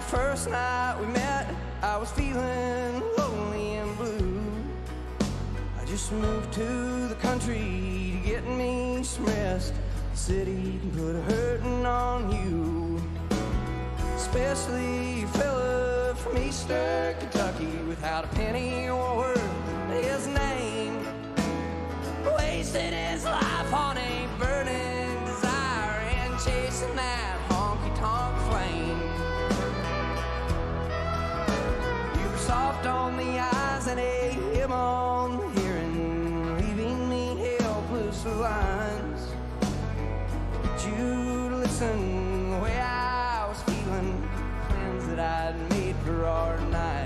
first night we met, I was feeling lonely and blue. I just moved to the country to get me some rest. The city can put a hurting on you, especially a fella from Eastern Kentucky without a penny or worth his name. Wasted his life on a burning desire and chasing that honky-tonk flame. You were soft on the eyes and a hymn on the hearing, leaving me helpless with lines. But you'd listen the way I was feeling, plans that I'd made for our night.